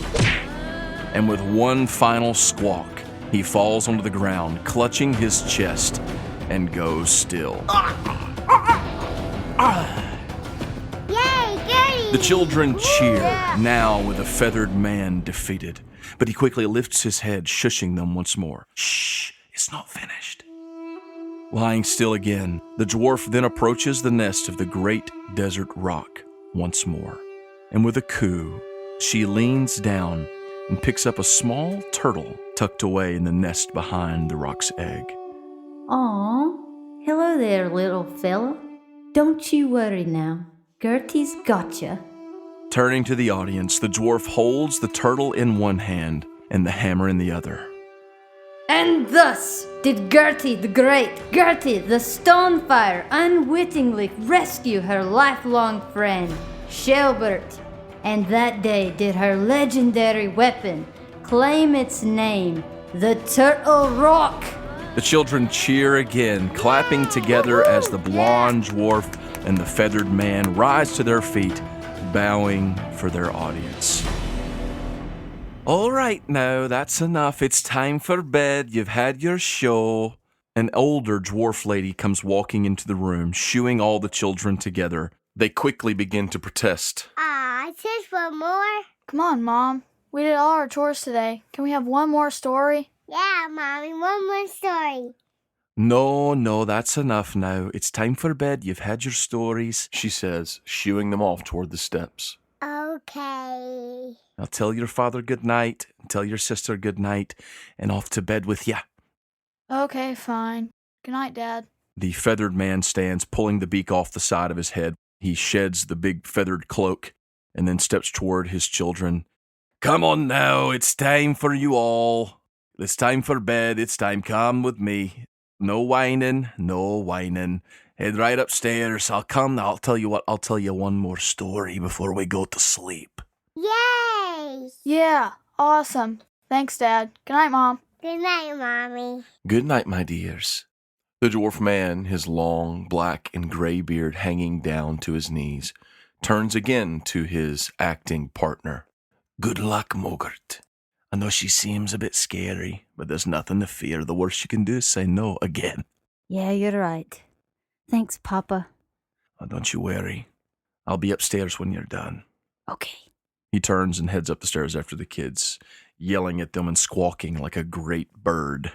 [SPEAKER 1] And with one final squawk, he falls onto the ground, clutching his chest, and goes still.
[SPEAKER 5] Yay, Gertie!
[SPEAKER 1] The children cheer, now with the feathered man defeated. But he quickly lifts his head, shushing them once more. Shh, it's not finished. Lying still again, the dwarf then approaches the nest of the great desert rock once more. And with a coo, she leans down and picks up a small turtle tucked away in the nest behind the rock's egg.
[SPEAKER 6] Aw, hello there, little fella. Don't you worry now. Gertie's gotcha.
[SPEAKER 1] Turning to the audience, the dwarf holds the turtle in one hand and the hammer in the other.
[SPEAKER 6] And thus did Gertie the Great, Gertie the Stonefire, unwittingly rescue her lifelong friend, Shelbert. And that day did her legendary weapon claim its name, the Turtle Rock.
[SPEAKER 1] The children cheer again, clapping together as the blonde dwarf and the feathered man rise to their feet, bowing for their audience. All right, now, that's enough. It's time for bed. You've had your show. An older dwarf lady comes walking into the room, shooing all the children together, They quickly begin to protest.
[SPEAKER 5] Just one more?
[SPEAKER 4] Come on, Mom. We did all our chores today. Can we have one more story?
[SPEAKER 5] Yeah, Mommy, one more story.
[SPEAKER 1] No, that's enough now. It's time for bed. You've had your stories, she says, shooing them off toward the steps.
[SPEAKER 5] Okay.
[SPEAKER 1] Now tell your father good night, and tell your sister good night, and off to bed with ya.
[SPEAKER 4] Okay, fine. Good night, Dad.
[SPEAKER 1] The feathered man stands, pulling the beak off the side of his head. He sheds the big feathered cloak and then steps toward his children. Come on now, it's time for you all. It's time for bed. It's time. Come with me. No whining, no whining. Head right upstairs. I'll tell you what, I'll tell you one more story before we go to sleep.
[SPEAKER 5] Yay!
[SPEAKER 4] Yeah, awesome. Thanks, Dad. Good night, Mom.
[SPEAKER 5] Good night, Mommy.
[SPEAKER 1] Good night, my dears. The dwarf man, his long black and gray beard hanging down to his knees, turns again to his acting partner. Good luck, Mogert. I know she seems a bit scary, but there's nothing to fear. The worst you can do is say no again.
[SPEAKER 6] Yeah, you're right. Thanks, Papa.
[SPEAKER 1] Oh, don't you worry. I'll be upstairs when you're done.
[SPEAKER 6] Okay.
[SPEAKER 1] He turns and heads up the stairs after the kids, yelling at them and squawking like a great bird.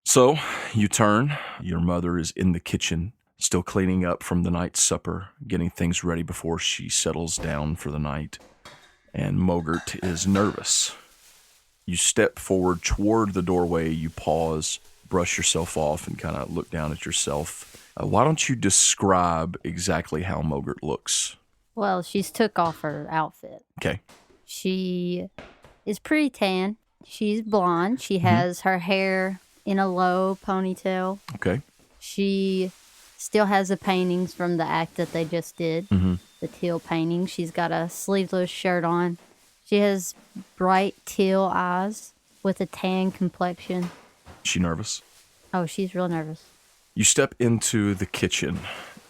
[SPEAKER 1] So, you turn. Your mother is in the kitchen, still cleaning up from the night's supper, getting things ready before she settles down for the night. And Mogert is nervous. You step forward toward the doorway, you pause, brush yourself off, and kind of look down at yourself. Why don't you describe exactly how Mogert looks?
[SPEAKER 6] Well, she's took off her outfit.
[SPEAKER 1] Okay.
[SPEAKER 6] She is pretty tan. She's blonde. She has her hair in a low ponytail.
[SPEAKER 1] Okay.
[SPEAKER 6] She still has the paintings from the act that they just did, the teal painting. She's got a sleeveless shirt on. She has bright teal eyes with a tan complexion.
[SPEAKER 1] She nervous?
[SPEAKER 6] Oh, she's real nervous.
[SPEAKER 1] You step into the kitchen.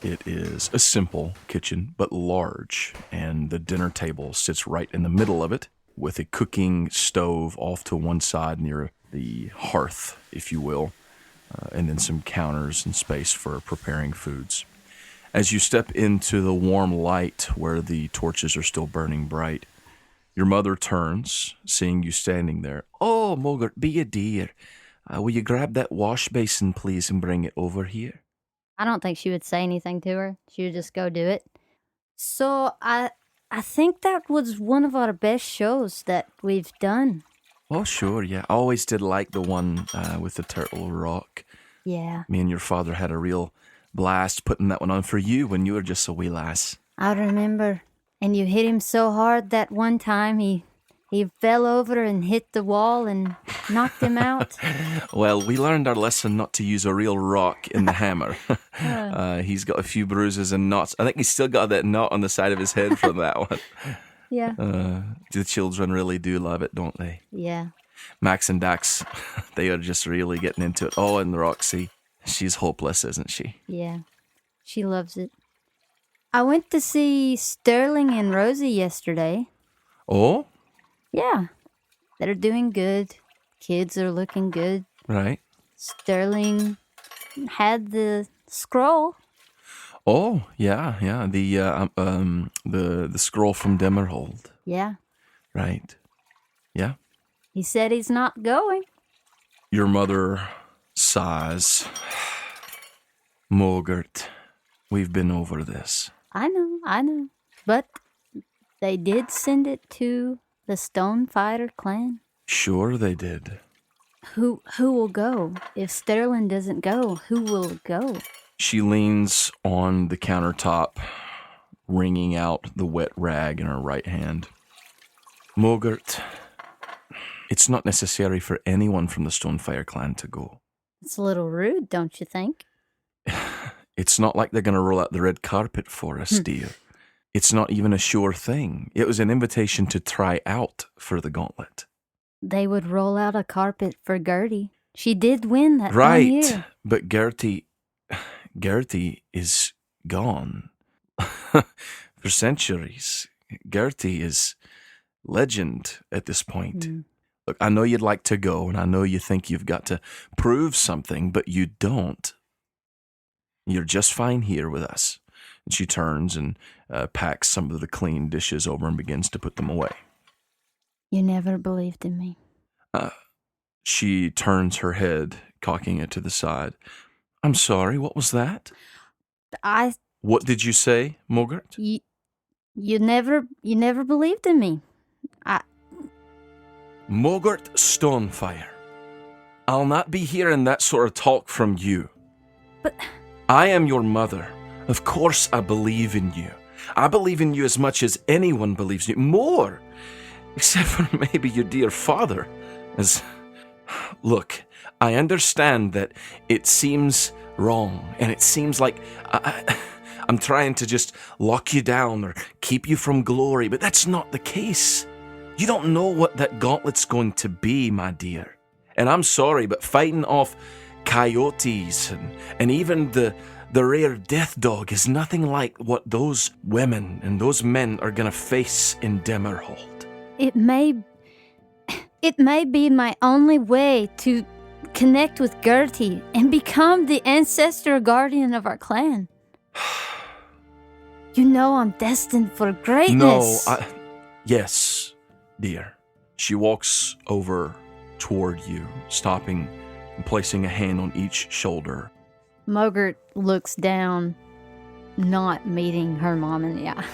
[SPEAKER 1] It is a simple kitchen, but large, and the dinner table sits right in the middle of it, with a cooking stove off to one side near the hearth, if you will, and then some counters and space for preparing foods. As you step into the warm light where the torches are still burning bright, your mother turns, seeing you standing there. Oh, Mogert, be a dear. Will you grab that wash basin, please, and bring it over here?
[SPEAKER 6] I don't think she would say anything to her. She would just go do it. So I think that was one of our best shows that we've done.
[SPEAKER 1] Oh, sure, yeah. I always did like the one with the turtle rock.
[SPEAKER 6] Yeah.
[SPEAKER 1] Me and your father had a real blast putting that one on for you when you were just a wee lass.
[SPEAKER 6] I remember. And you hit him so hard that one time he fell over and hit the wall and knocked him out.
[SPEAKER 1] Well, we learned our lesson not to use a real rock in the hammer. He's got a few bruises and knots. I think he's still got that knot on the side of his head from that one.
[SPEAKER 6] Yeah.
[SPEAKER 1] The children really do love it, don't they?
[SPEAKER 6] Yeah.
[SPEAKER 1] Max and Dax, they are just really getting into it. Oh, and Roxy, she's hopeless, isn't she?
[SPEAKER 6] Yeah. She loves it. I went to see Sterling and Rosie yesterday.
[SPEAKER 1] Oh?
[SPEAKER 6] Yeah. They're doing good. Kids are looking good.
[SPEAKER 1] Right.
[SPEAKER 6] Sterling had the scroll.
[SPEAKER 1] Oh, yeah. The scroll from Dimmerhold.
[SPEAKER 6] Yeah.
[SPEAKER 1] Right. Yeah.
[SPEAKER 6] He said he's not going.
[SPEAKER 1] Your mother sighs. Mogert, we've been over this.
[SPEAKER 6] I know. But they did send it to the Stonefighter clan.
[SPEAKER 1] Sure they did.
[SPEAKER 6] Who will go? If Sterling doesn't go, who will go?
[SPEAKER 1] She leans on the countertop, wringing out the wet rag in her right hand. Mogert, it's not necessary for anyone from the Stonefire clan to go.
[SPEAKER 6] It's a little rude, don't you think?
[SPEAKER 1] It's not like they're going to roll out the red carpet for us, dear. It's not even a sure thing. It was an invitation to try out for the Gauntlet.
[SPEAKER 6] They would roll out a carpet for Gertie. She did win that
[SPEAKER 1] right,
[SPEAKER 6] 1 year.
[SPEAKER 1] But Gertie is gone. For centuries. Gertie is legend at this point. Look, I know you'd like to go, and I know you think you've got to prove something, but you don't. You're just fine here with us. And she turns and packs some of the clean dishes over and begins to put them away.
[SPEAKER 6] You never believed in me.
[SPEAKER 1] She turns her head, cocking it to the side. I'm sorry, what was that? What did you say, Mogert?
[SPEAKER 6] You never believed in me.
[SPEAKER 1] Mogert Stonefire. I'll not be hearing that sort of talk from you.
[SPEAKER 6] But
[SPEAKER 1] I am your mother. Of course I believe in you. I believe in you as much as anyone believes in you. More. Except for maybe your dear father. Look, I understand that it seems wrong, and it seems like I'm trying to just lock you down or keep you from glory, but that's not the case. You don't know what that gauntlet's going to be, my dear. And I'm sorry, but fighting off coyotes and even the rare death dog is nothing like what those women and those men are going to face in Dimmerhold.
[SPEAKER 6] It may be my only way to connect with Gertie and become the ancestral guardian of our clan. You know I'm destined for greatness.
[SPEAKER 1] Yes, dear. She walks over toward you, stopping and placing a hand on each shoulder.
[SPEAKER 6] Mogert looks down, not meeting her mom in the eye.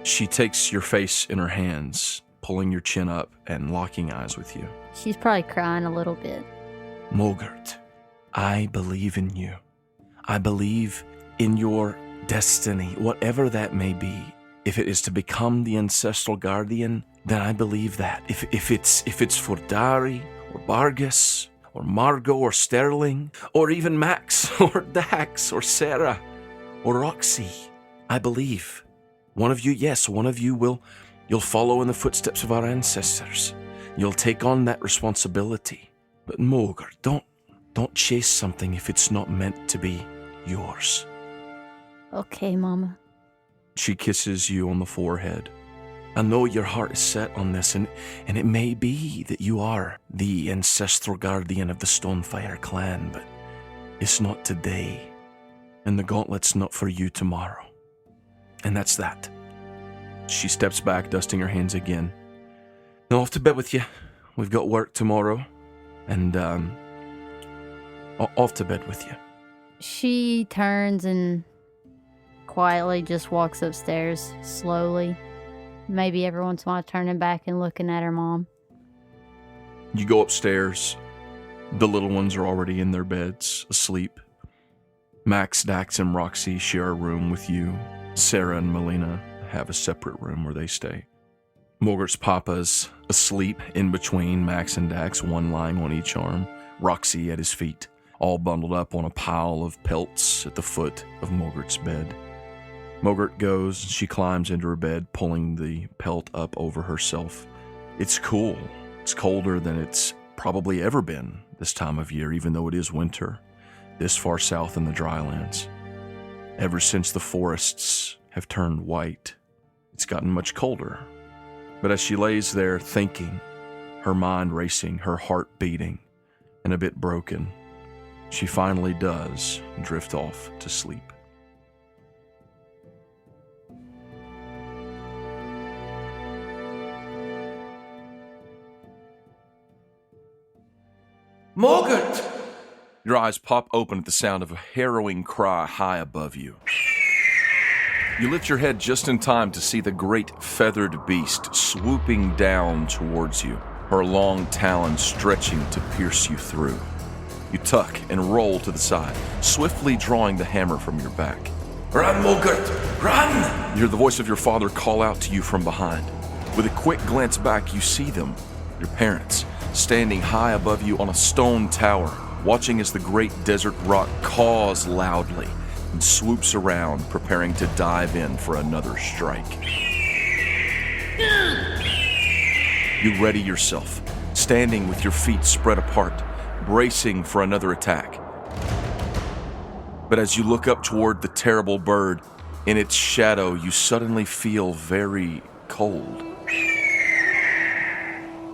[SPEAKER 1] She takes your face in her hands, pulling your chin up and locking eyes with you.
[SPEAKER 6] She's probably crying a little bit.
[SPEAKER 1] Mogert, I believe in you. I believe in your destiny, whatever that may be. If it is to become the ancestral guardian, then I believe that. If it's for Dari or Bargus or Margot or Sterling or even Max or Dax or Sarah or Roxy, I believe. One of you, yes, one of you you'll follow in the footsteps of our ancestors. You'll take on that responsibility. But Mogert, don't chase something if it's not meant to be yours.
[SPEAKER 6] Okay, Mama.
[SPEAKER 1] She kisses you on the forehead. I know your heart is set on this, and it may be that you are the ancestral guardian of the Stonefire clan, but it's not today, and the gauntlet's not for you tomorrow. And that's that. She steps back, dusting her hands again. Now off to bed with you. We've got work tomorrow, and off to bed with you.
[SPEAKER 6] She turns and quietly just walks upstairs slowly. Maybe every once in a while turning back and looking at her mom.
[SPEAKER 1] You go upstairs. The little ones are already in their beds, asleep. Max, Dax, and Roxy share a room with you. Sarah and Melina have a separate room where they stay. Mogert's papa's asleep in between Max and Dax, one lying on each arm, Roxy at his feet, all bundled up on a pile of pelts at the foot of Mogert's bed. Mogert goes, she climbs into her bed, pulling the pelt up over herself. It's cool. It's colder than it's probably ever been this time of year, even though it is winter, this far south in the drylands. Ever since the forests have turned white, it's gotten much colder. But as she lays there thinking, her mind racing, her heart beating, and a bit broken, she finally does drift off to sleep.
[SPEAKER 3] Mogert!
[SPEAKER 1] Your eyes pop open at the sound of a harrowing cry high above you. You lift your head just in time to see the great feathered beast swooping down towards you, her long talons stretching to pierce you through. You tuck and roll to the side, swiftly drawing the hammer from your back.
[SPEAKER 3] Run, Mogert! Run!
[SPEAKER 1] You hear the voice of your father call out to you from behind. With a quick glance back, you see them, your parents, standing high above you on a stone tower, watching as the great desert rock caws loudly and swoops around, preparing to dive in for another strike. You ready yourself, standing with your feet spread apart, bracing for another attack. But as you look up toward the terrible bird, in its shadow, you suddenly feel very cold.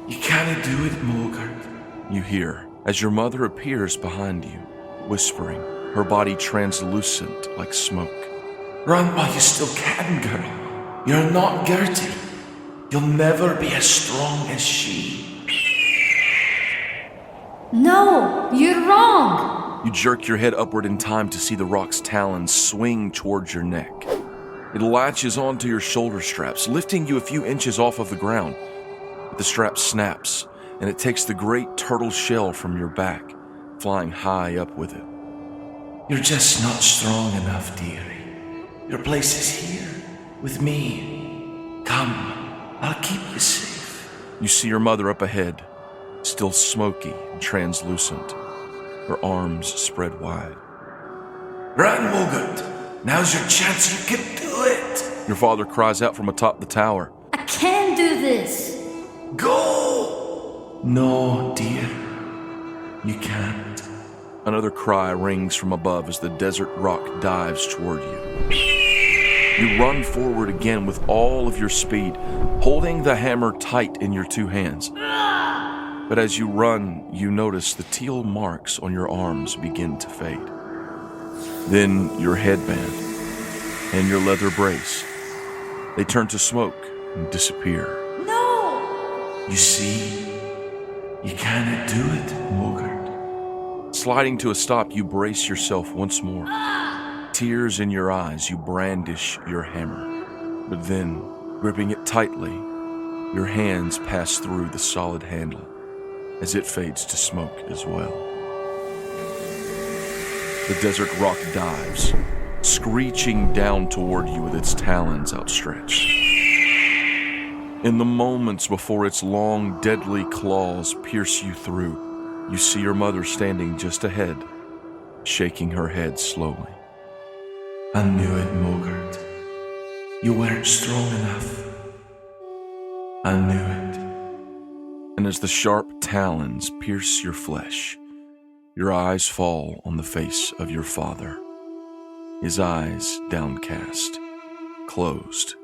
[SPEAKER 3] You can't do it, Mogert.
[SPEAKER 1] You hear as your mother appears behind you, whispering. her body translucent like smoke.
[SPEAKER 7] Run while you still can, girl. You're not Gertie. You'll never be as strong as she.
[SPEAKER 6] No, you're wrong.
[SPEAKER 1] You jerk your head upward in time to see the rock's talons swing towards your neck. It latches onto your shoulder straps, lifting you a few inches off of the ground. But the strap snaps, and it takes the great turtle shell from your back, flying high up with it.
[SPEAKER 7] You're just not strong enough, dearie. Your place is here, with me. Come, I'll keep you safe.
[SPEAKER 1] You see your mother up ahead, still smoky and translucent, her arms spread wide.
[SPEAKER 7] Run, Mogert. Now's your chance. You can do it.
[SPEAKER 1] Your father cries out from atop the tower.
[SPEAKER 6] I can do this.
[SPEAKER 7] Go! No, dear. You can't.
[SPEAKER 1] Another cry rings from above as the desert rock dives toward you. You run forward again with all of your speed, holding the hammer tight in your two hands. But as you run, you notice the teal marks on your arms begin to fade. Then your headband and your leather brace, they turn to smoke and disappear.
[SPEAKER 6] No!
[SPEAKER 7] You see, you cannot do it, Mogert.
[SPEAKER 1] Sliding to a stop, you brace yourself once more. Tears in your eyes, you brandish your hammer. But then, gripping it tightly, your hands pass through the solid handle as it fades to smoke as well. The desert rock dives, screeching down toward you with its talons outstretched. In the moments before its long, deadly claws pierce you through, you see your mother standing just ahead, shaking her head slowly.
[SPEAKER 7] I knew it, Mogert. You weren't strong enough. I knew it.
[SPEAKER 1] And as the sharp talons pierce your flesh, your eyes fall on the face of your father, his eyes downcast, closed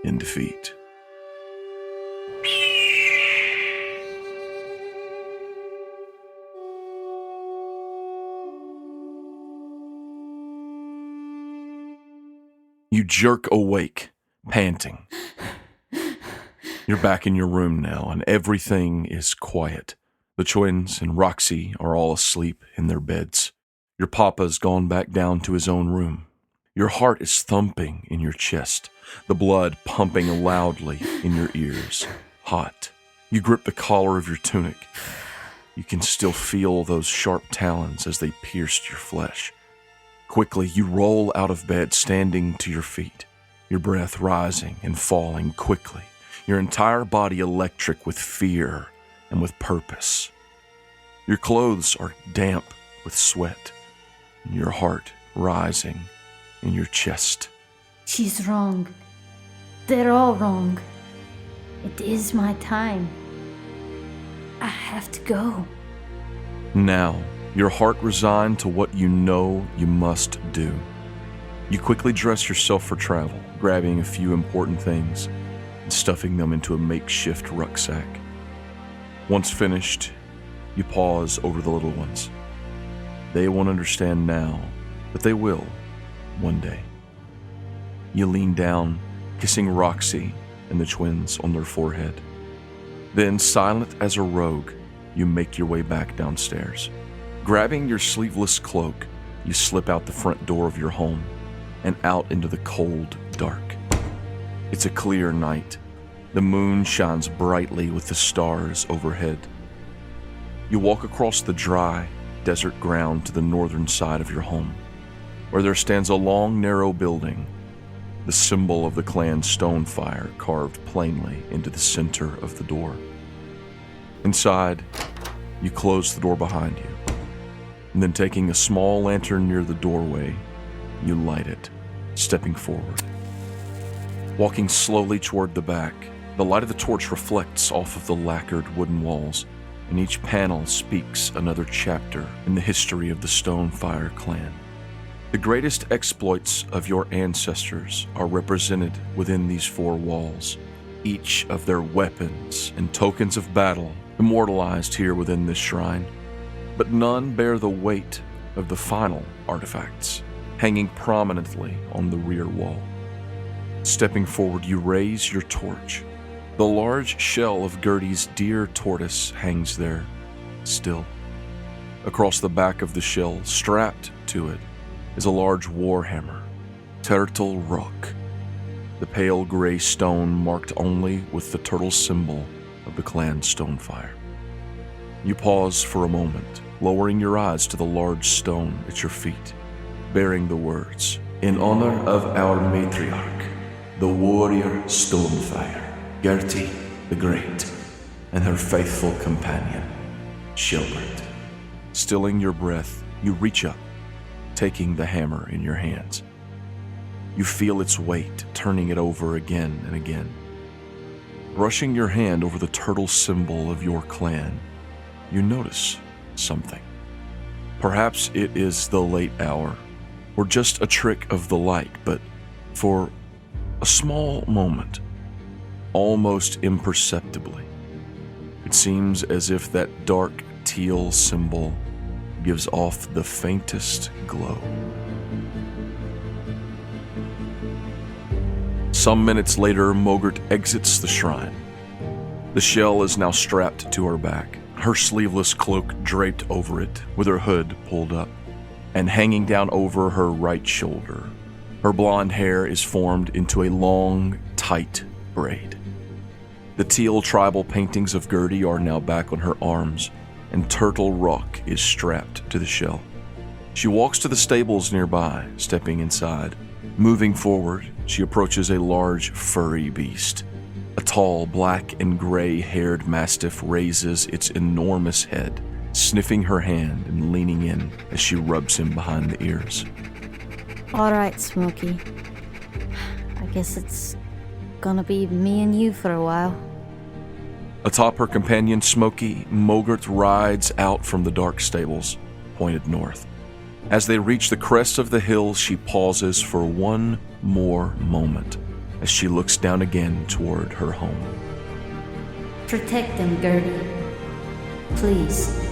[SPEAKER 1] in defeat. You jerk awake, panting. You're back in your room now, and everything is quiet. The twins and Roxy are all asleep in their beds. Your papa's gone back down to his own room. Your heart is thumping in your chest, the blood pumping loudly in your ears, hot. You grip the collar of your tunic. You can still feel those sharp talons as they pierced your flesh. Quickly, you roll out of bed, standing to your feet, your breath rising and falling quickly, your entire body electric with fear and with purpose. Your clothes are damp with sweat, and your heart rising in your chest.
[SPEAKER 6] She's wrong. They're all wrong. It is my time. I have to go.
[SPEAKER 1] Now, your heart resigned to what you know you must do. You quickly dress yourself for travel, grabbing a few important things and stuffing them into a makeshift rucksack. Once finished, you pause over the little ones. They won't understand now, but they will one day. You lean down, kissing Roxy and the twins on their forehead. Then, silent as a rogue, you make your way back downstairs. Grabbing your sleeveless cloak, you slip out the front door of your home and out into the cold dark. It's a clear night. The moon shines brightly with the stars overhead. You walk across the dry, desert ground to the northern side of your home, where there stands a long, narrow building, the symbol of the clan Stonefire carved plainly into the center of the door. Inside, you close the door behind you. And then, taking a small lantern near the doorway, you light it, stepping forward. Walking slowly toward the back, the light of the torch reflects off of the lacquered wooden walls, and each panel speaks another chapter in the history of the Stonefire clan. The greatest exploits of your ancestors are represented within these four walls, each of their weapons and tokens of battle immortalized here within this shrine. But none bear the weight of the final artifacts, hanging prominently on the rear wall. Stepping forward, you raise your torch. The large shell of Gertie's deer tortoise hangs there, still. Across the back of the shell, strapped to it, is a large warhammer, Turtle Rock, the pale gray stone marked only with the turtle symbol of the clan Stonefire. You pause for a moment, lowering your eyes to the large stone at your feet, bearing the words,
[SPEAKER 7] In honor of our matriarch, the warrior Stonefire, Gertie the Great, and her faithful companion, Shilbert.
[SPEAKER 1] Stilling your breath, you reach up, taking the hammer in your hands. You feel its weight, turning it over again and again. Brushing your hand over the turtle symbol of your clan, you notice something. Perhaps it is the late hour, or just a trick of the light, but for a small moment, almost imperceptibly, it seems as if that dark teal symbol gives off the faintest glow. Some minutes later, Mogert exits the shrine. The shell is now strapped to her back, her sleeveless cloak draped over it with her hood pulled up, and hanging down over her right shoulder. Her blonde hair is formed into a long, tight braid. The teal tribal paintings of Gertie are now back on her arms, and Turtle Rock is strapped to the shell. She walks to the stables nearby, stepping inside. Moving forward, she approaches a large, furry beast. A tall, black and gray-haired mastiff raises its enormous head, sniffing her hand and leaning in as she rubs him behind the ears.
[SPEAKER 6] All right, Smokey. I guess it's gonna be me and you for a while.
[SPEAKER 1] Atop her companion, Smokey, Mogert rides out from the dark stables, pointed north. As they reach the crest of the hill, she pauses for one more moment as she looks down again toward her home.
[SPEAKER 6] Protect them, Gertie. Please.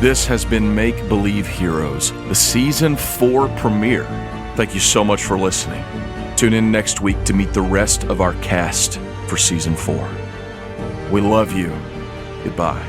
[SPEAKER 1] This has been Make Believe Heroes, the Season 4 premiere. Thank you so much for listening. Tune in next week to meet the rest of our cast for Season 4. We love you. Goodbye.